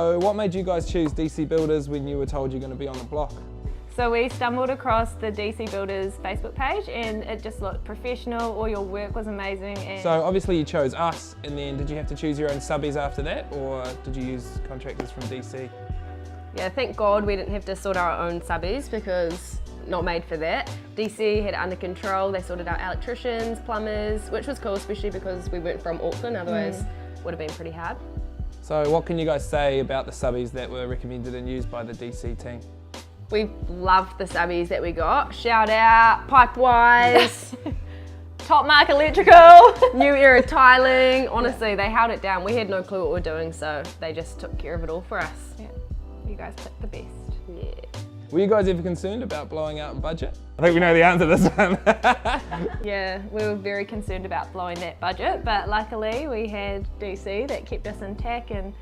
So what made you guys choose DC Builders when you were told you're going to be on the block? So we stumbled across the DC Builders Facebook page and it just looked professional, all your work was amazing. And So obviously you chose us, and then did you have to choose your own subbies after that, or did you use contractors from DC? Yeah, thank God we didn't have to sort our own subbies because not made for that. DC had it under control, they sorted out electricians, plumbers, which was cool, especially because we weren't from Auckland, otherwise would have been pretty hard. So what can you guys say about the subbies that were recommended and used by the DC team? We loved the subbies that we got. Shout out, Pipewise, Top Mark Electrical. New Era Tiling. Honestly, they held it down. We had no clue what we were doing, so they just took care of it all for us. Yeah, you guys picked the best. Yeah. Were you guys ever concerned about blowing out budget? I think we know the answer to this one. Yeah, we were very concerned about blowing that budget, but luckily we had DC that kept us intact and,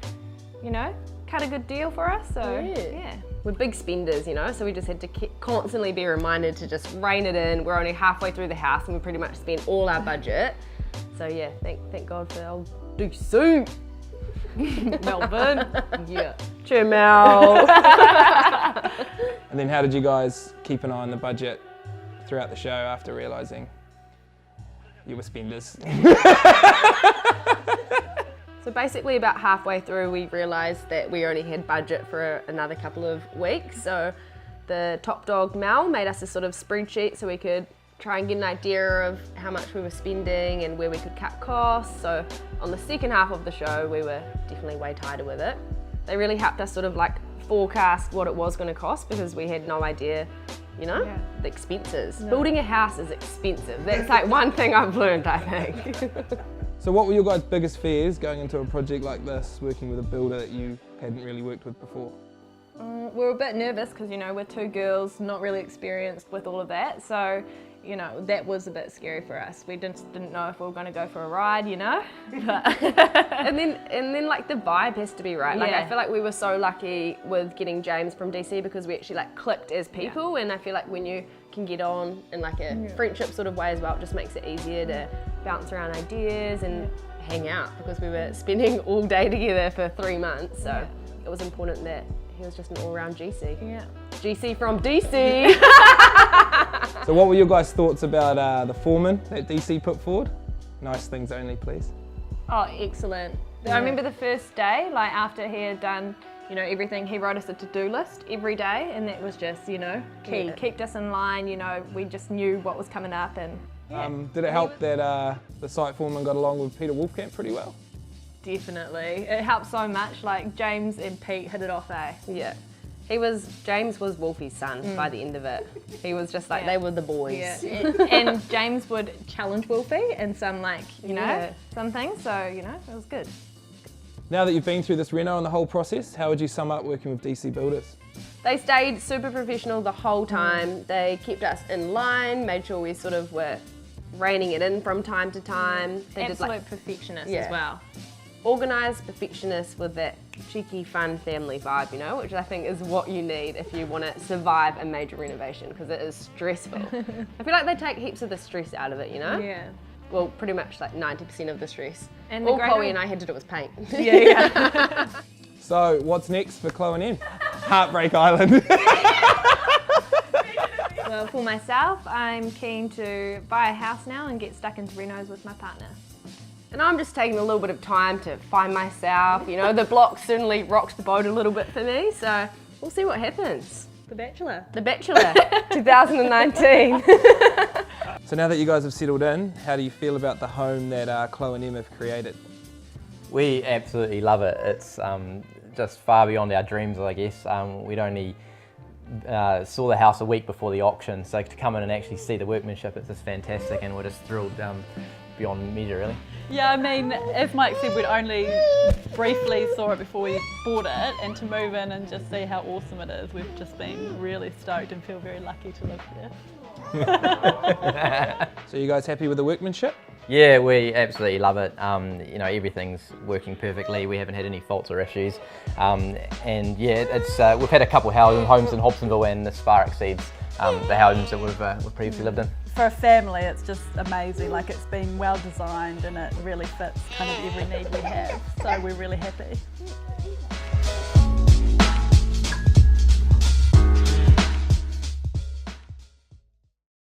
you know, cut a good deal for us, so yeah. We're big spenders, you know, so we just had to constantly be reminded to just rein it in. We're only halfway through the house and we pretty much spent all our budget. So yeah, thank God for old DC. Melbourne. Yeah. Cheer, Mel. And then how did you guys keep an eye on the budget throughout the show after realising you were spenders? So basically about halfway through we realised that we only had budget for another couple of weeks. So the top dog Mel made us a sort of spreadsheet so we could try and get an idea of how much we were spending and where we could cut costs. So on the second half of the show we were definitely way tighter with it. They really helped us sort of like forecast what it was going to cost because we had no idea, you know, the expenses. No. Building a house is expensive. That's like one thing I've learned, I think. So what were your guys' biggest fears going into a project like this, working with a builder that you hadn't really worked with before? We were a bit nervous because, you know, we're two girls, not really experienced with all of that. So, you know, that was a bit scary for us. We didn't know if we were going to go for a ride, you know. and then like the vibe has to be right. Like I feel like we were so lucky with getting James from DC because we actually like clicked as people, and I feel like when you can get on in like a friendship sort of way as well, it just makes it easier to bounce around ideas and hang out because we were spending all day together for 3 months. So it was important that he was just an all-round GC. Yeah. GC from DC. So what were your guys' thoughts about the foreman that DC put forward? Nice things only, please. Oh, excellent. I remember the first day, like after he had done, you know, everything, he wrote us a to-do list every day, and that was just, you know, key. Yeah. Kept us in line, you know, we just knew what was coming up. And did it help that the site foreman got along with Peter Wolfkamp pretty well? Definitely. It helped so much, like James and Pete hit it off, eh? Yeah. James was Wolfie's son by the end of it. He was just like, they were the boys. Yeah. And James would challenge Wolfie in some like, you know, some things, so, you know, it was good. Now that you've been through this reno and the whole process, how would you sum up working with DC Builders? They stayed super professional the whole time. They kept us in line, made sure we sort of were reining it in from time to time. They Absolute perfectionists as well. Organised perfectionists with that cheeky, fun family vibe, you know, which I think is what you need if you want to survive a major renovation, because it is stressful. I feel like they take heaps of the stress out of it, you know? Yeah. Well, pretty much like 90% of the stress. And all Chloe and I had to do was paint. Yeah. So what's next for Chlo and Em? Heartbreak Island. Well, for myself, I'm keen to buy a house now and get stuck into renos with my partner. And I'm just taking a little bit of time to find myself. You know, the block certainly rocks the boat a little bit for me, so we'll see what happens. The Bachelor. The Bachelor, 2019. So now that you guys have settled in, how do you feel about the home that Chlo and Em have created? We absolutely love it. It's just far beyond our dreams, I guess. We'd only saw the house a week before the auction, so to come in and actually see the workmanship, it's just fantastic, and we're just thrilled beyond measure, really. Yeah, I mean, as Mike said, we'd only briefly saw it before we bought it, and to move in and just see how awesome it is, we've just been really stoked and feel very lucky to live there. So you guys happy with the workmanship? Yeah, we absolutely love it. You know, everything's working perfectly. We haven't had any faults or issues. And yeah, it's we've had a couple homes in Hobsonville, and this far exceeds the houses that we've previously lived in. For a family, it's just amazing. Like, it's been well designed and it really fits kind of every need we have. So we're really happy.